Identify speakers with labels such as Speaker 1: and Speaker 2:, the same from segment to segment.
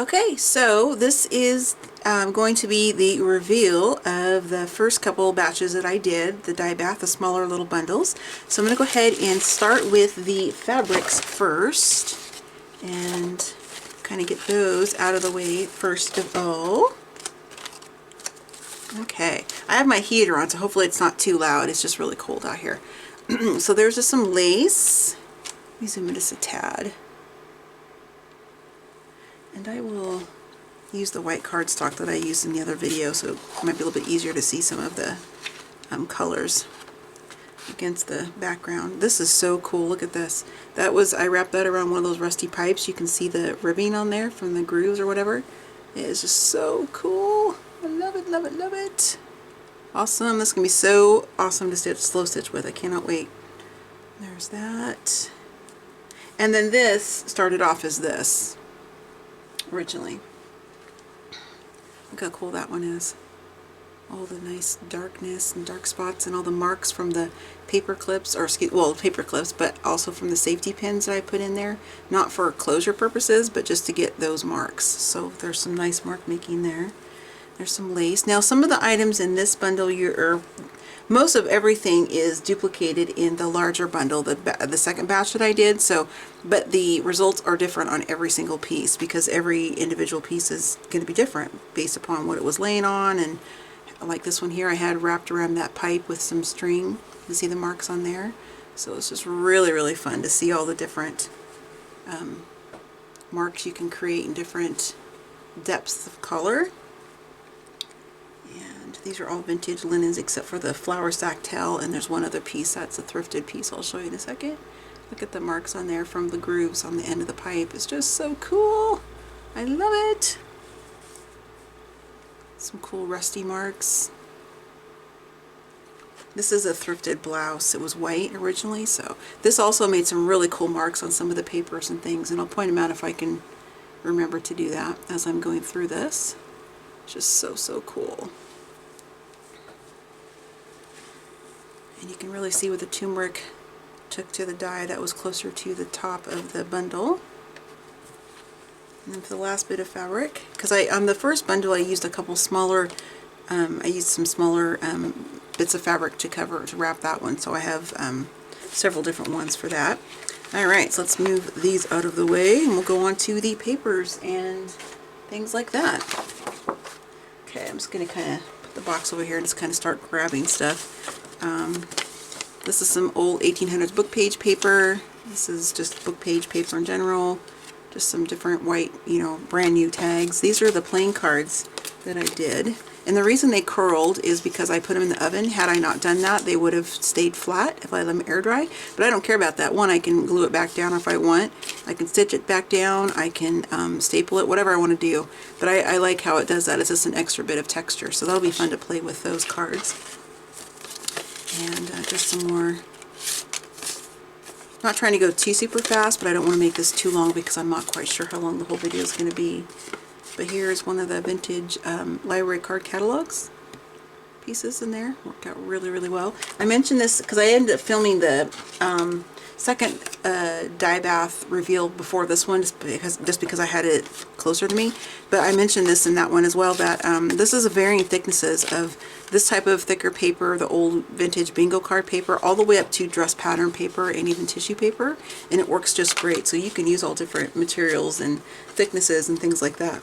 Speaker 1: Okay, so this is going to be the reveal of the first couple batches that I did, the dye bath, the smaller little bundles. So I'm going to go ahead and start with the fabrics first and kind of get those out of the way first of all. Okay, I have my heater on, so hopefully it's not too loud. It's just really cold out here. So there's just some lace. Let me zoom in just a tad. And I will use the white cardstock that I used in the other video, so it might be a little bit easier to see some of the colors against the background. This is so cool. Look at this. I wrapped that around one of those rusty pipes. You can see the ribbing on there from the grooves or whatever. It is just so cool. I love it, love it, love it. Awesome. This is going to be so awesome to slow stitch with. I cannot wait. There's that. And then this started off as this originally. Look how cool that one is. All the nice darkness and dark spots and all the marks from the paper clips, or paper clips, but also from the safety pins that I put in there. Not for closure purposes, but just to get those marks. So there's some nice mark making there. There's some lace. Now some of the items in this bundle, most of everything is duplicated in the larger bundle, the second batch that I did. So, but the results are different on every single piece because every individual piece is going to be different based upon what it was laying on. And like this one here, I had wrapped around that pipe with some string. You see the marks on there. So it's just really, really fun to see all the different marks you can create in different depths of color. These are all vintage linens except for the flour sack tail, and there's one other piece that's a thrifted piece I'll show you in a second. Look at the marks on there from the grooves on the end of the pipe. It's just so cool. I love it. Some cool rusty marks. This is a thrifted blouse. It was white originally, so this also made some really cool marks on some of the papers and things, and I'll point them out if I can remember to do that as I'm going through this. It's just so, so cool. And you can really see what the turmeric took to the dye. That was closer to the top of the bundle. And then for the last bit of fabric, because on the first bundle I used a couple smaller, I used some smaller bits of fabric to wrap that one. So I have several different ones for that. Alright, so let's move these out of the way and we'll go on to the papers and things like that. Okay, I'm just going to kind of put the box over here and just kind of start grabbing stuff. This is some old 1800s book page paper. This is just book page paper in general. Just some different white, brand new tags. These are the plain cards that I did. And the reason they curled is because I put them in the oven. Had I not done that, they would have stayed flat if I let them air dry. But I don't care about that. One, I can glue it back down if I want. I can stitch it back down. I can staple it, whatever I want to do. But I like how it does that. It's just an extra bit of texture. So that'll be fun to play with those cards. And just some more. Not trying to go too super fast, but I don't want to make this too long because I'm not quite sure how long the whole video is going to be. But here's one of the vintage library card catalogs pieces in there. Worked out really, really well. I mentioned this because I ended up filming the second dye bath reveal before this one, just because I had it closer to me. But I mentioned this in that one as well, that this is a varying thicknesses of this type of thicker paper, the old vintage bingo card paper, all the way up to dress pattern paper and even tissue paper, and it works just great. So you can use all different materials and thicknesses and things like that.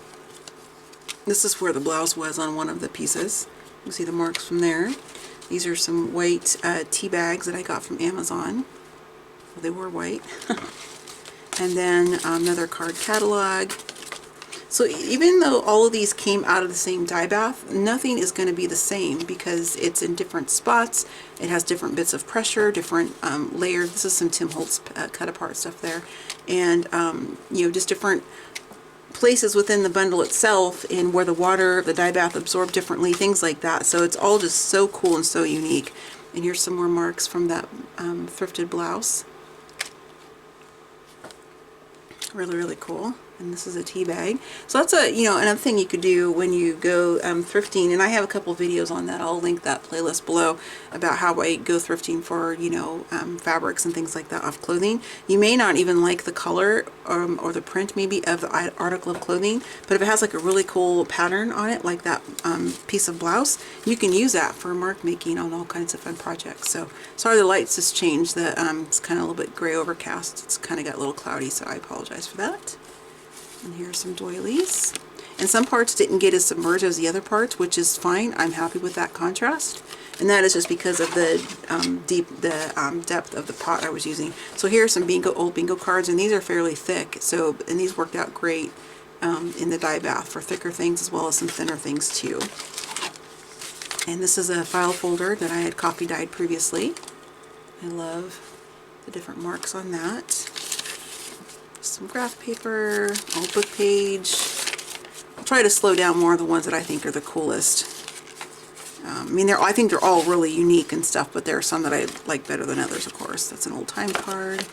Speaker 1: This is where the blouse was on one of the pieces. You see the marks from there. These are some white tea bags that I got from Amazon. Well, they were white. And then another card catalog. So even though all of these came out of the same dye bath, nothing is going to be the same because it's in different spots. It has different bits of pressure, different layers. This is some Tim Holtz cut apart stuff there. And, just different places within the bundle itself and where the water, the dye bath absorbed differently, things like that. So it's all just so cool and so unique. And here's some more marks from that thrifted blouse. Really, really cool. And this is a tea bag. So that's a, you know, another thing you could do when you go thrifting, and I have a couple videos on that. I'll link that playlist below about how I go thrifting for, you know, fabrics and things like that off clothing. You may not even like the color or the print maybe of the article of clothing, but if it has like a really cool pattern on it, like that piece of blouse, you can use that for mark making on all kinds of fun projects. So sorry the lights just changed. It's kind of a little bit gray overcast. It's kind of got a little cloudy, so I apologize for that. And here's some doilies. And some parts didn't get as submerged as the other parts, which is fine. I'm happy with that contrast. And that is just because of the depth of the pot I was using. So here are some old bingo cards, and these are fairly thick. So, and these worked out great in the dye bath for thicker things as well as some thinner things too. And this is a file folder that I had coffee dyed previously. I love the different marks on that. Some graph paper, old book page. I'll try to slow down more of the ones that I think are the coolest. I mean, I think they're all really unique and stuff, but there are some that I like better than others, of course. That's an old time card.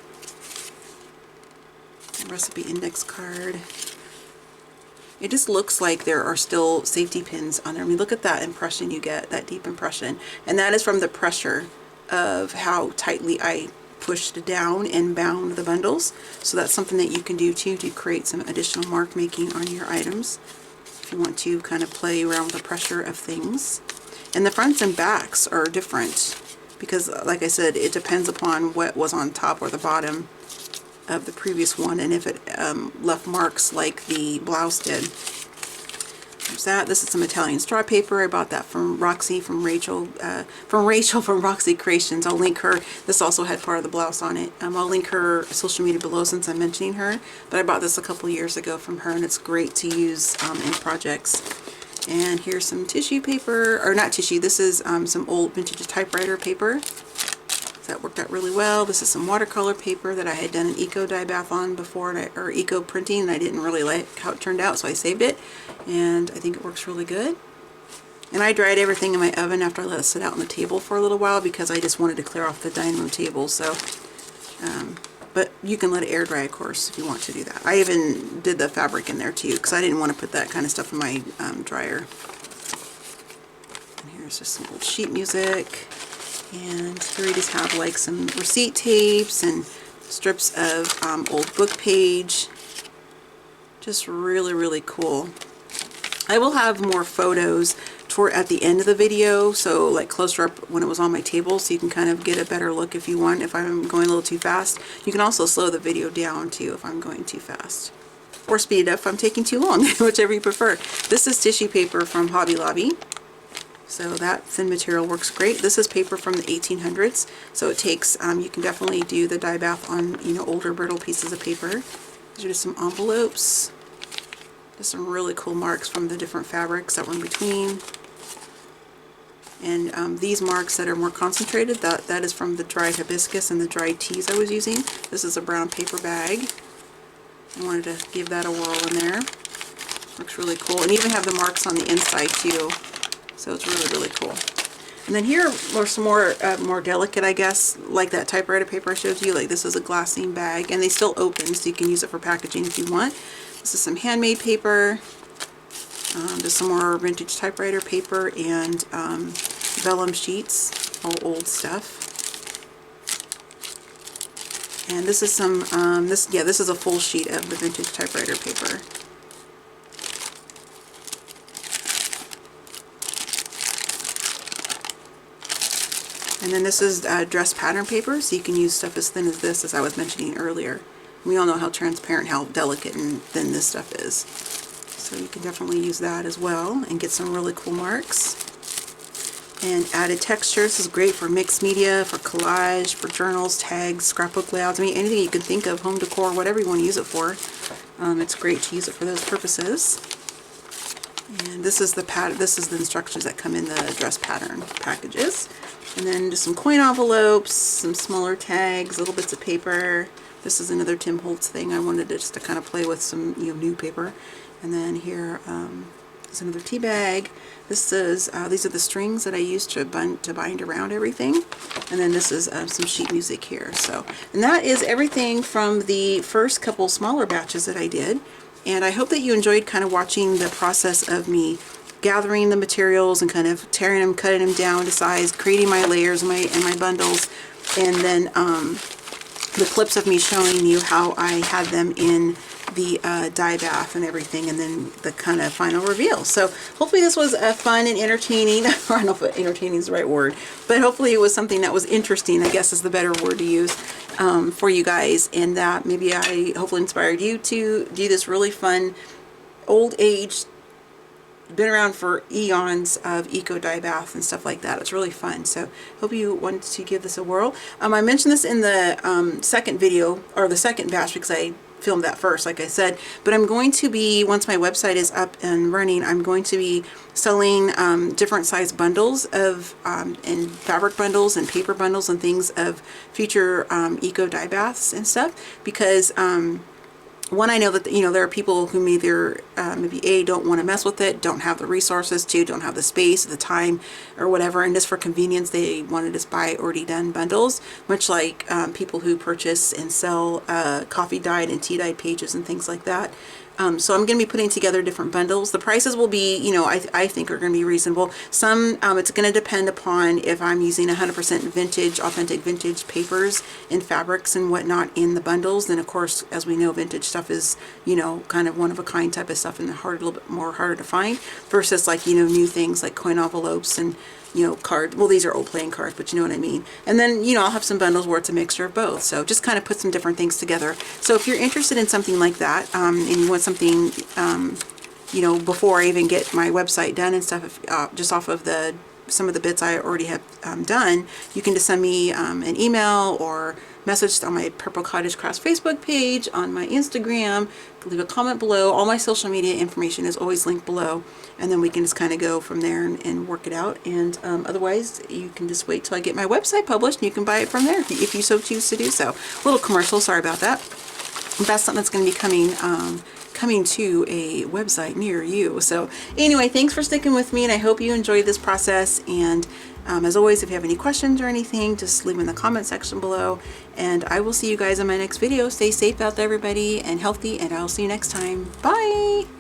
Speaker 1: A recipe index card. It just looks like there are still safety pins on there. I mean, look at that impression you get, that deep impression. And that is from the pressure of how tightly I pushed down and bound the bundles. So that's something that you can do too, to create some additional mark making on your items if you want to kind of play around with the pressure of things. And the fronts and backs are different because, like I said, it depends upon what was on top or the bottom of the previous one, and if it left marks like the blouse did. There's that. This is some Italian straw paper. I bought that from Roxy, from Rachel from Roxy Creations. I'll link her. This also had part of the blouse on it. I'll link her social media below since I'm mentioning her. But I bought this a couple years ago from her, and it's great to use in projects. And here's some tissue paper, or not tissue. This is some old vintage typewriter paper. That worked out really well. This is some watercolor paper that I had done an eco dye bath on before, or eco printing, and I didn't really like how it turned out, so I saved it, and I think it works really good. And I dried everything in my oven after I let it sit out on the table for a little while because I just wanted to clear off the dining room table. So, but you can let it air dry, of course, if you want to do that. I even did the fabric in there too because I didn't want to put that kind of stuff in my dryer. And here's just some old sheet music. And here we just have like some receipt tapes and strips of old book page. Just really, really cool. I will have more photos at the end of the video, so like closer up when it was on my table, so you can kind of get a better look if you want, if I'm going a little too fast. You can also slow the video down too if I'm going too fast. Or speed it up if I'm taking too long, whichever you prefer. This is tissue paper from Hobby Lobby. So that thin material works great. This is paper from the 1800s, so it takes, you can definitely do the dye bath on, you know, older brittle pieces of paper. These are just some envelopes. Just some really cool marks from the different fabrics that were in between. And these marks that are more concentrated, that is from the dried hibiscus and the dried teas I was using. This is a brown paper bag. I wanted to give that a whirl in there. Looks really cool. And even have the marks on the inside too. So it's really, really cool. And then here are some more delicate, I guess, like that typewriter paper I showed you. Like this is a glassine bag, and they still open, so you can use it for packaging if you want. This is some handmade paper. Just some more vintage typewriter paper and vellum sheets, all old stuff. And this is some, this is a full sheet of the vintage typewriter paper. And then this is dress pattern paper, so you can use stuff as thin as this, as I was mentioning earlier. We all know how transparent, how delicate and thin this stuff is. So you can definitely use that as well and get some really cool marks. And added textures. This is great for mixed media, for collage, for journals, tags, scrapbook layouts. I mean, anything you can think of, home decor, whatever you want to use it for. It's great to use it for those purposes. And this is the instructions that come in the dress pattern packages. And then just some coin envelopes, some smaller tags, little bits of paper. This is another Tim Holtz thing. I wanted just to kind of play with some, you know, new paper. And then here is another tea bag. This is these are the strings that I used to bind around everything. And then this is some sheet music here. So, and that is everything from the first couple smaller batches that I did. And I hope that you enjoyed kind of watching the process of me gathering the materials and kind of tearing them, cutting them down to size, creating my layers and my bundles, and then the clips of me showing you how I had them in the dye bath and everything, and then the kind of final reveal. So hopefully this was fun and entertaining. I don't know if entertaining is the right word, but hopefully it was something that was interesting, I guess is the better word to use, for you guys, and that maybe I hopefully inspired you to do this really fun old age, been around for eons, of eco dye bath and stuff like that. It's really fun. So hope you want to give this a whirl. I mentioned this in the second video, or the second batch, because I filmed that first, like I said, but I'm going to be, once my website is up and running, I'm going to be selling different size bundles of and fabric bundles and paper bundles and things of future eco dye baths and stuff, because one, I know that, you know, there are people who either maybe A, don't want to mess with it, don't have the resources to, don't have the space, the time, or whatever, and just for convenience they want to just buy already done bundles, much like people who purchase and sell coffee dyed and tea dyed pages and things like that. So I'm going to be putting together different bundles. The prices will be, you know, I think are going to be reasonable. Some, it's going to depend upon if I'm using 100% vintage, authentic vintage papers and fabrics and whatnot in the bundles. Then of course, as we know, vintage stuff is, you know, kind of one of a kind type of stuff and a little bit more harder to find, versus like, you know, new things like coin envelopes and, you know, card. Well, these are old playing cards, but you know what I mean. And then, you know, I'll have some bundles where it's a mixture of both. So just kind of put some different things together. So if you're interested in something like that, and you want something, you know, before I even get my website done and stuff, just off of some of the bits I already have done, you can just send me an email or message on my Purple Cottage Crafts Facebook page, on my Instagram, leave a comment below. All my social media information is always linked below, and then we can just kind of go from there and work it out. And otherwise, you can just wait till I get my website published and you can buy it from there if you so choose to do so. A little commercial, sorry about that. That's something that's going to be coming to a website near you. So anyway, thanks for sticking with me, and I hope you enjoyed this process. And as always, if you have any questions or anything, just leave them in the comment section below, and I will see you guys in my next video. Stay safe out there, everybody, and healthy, and I'll see you next time. Bye!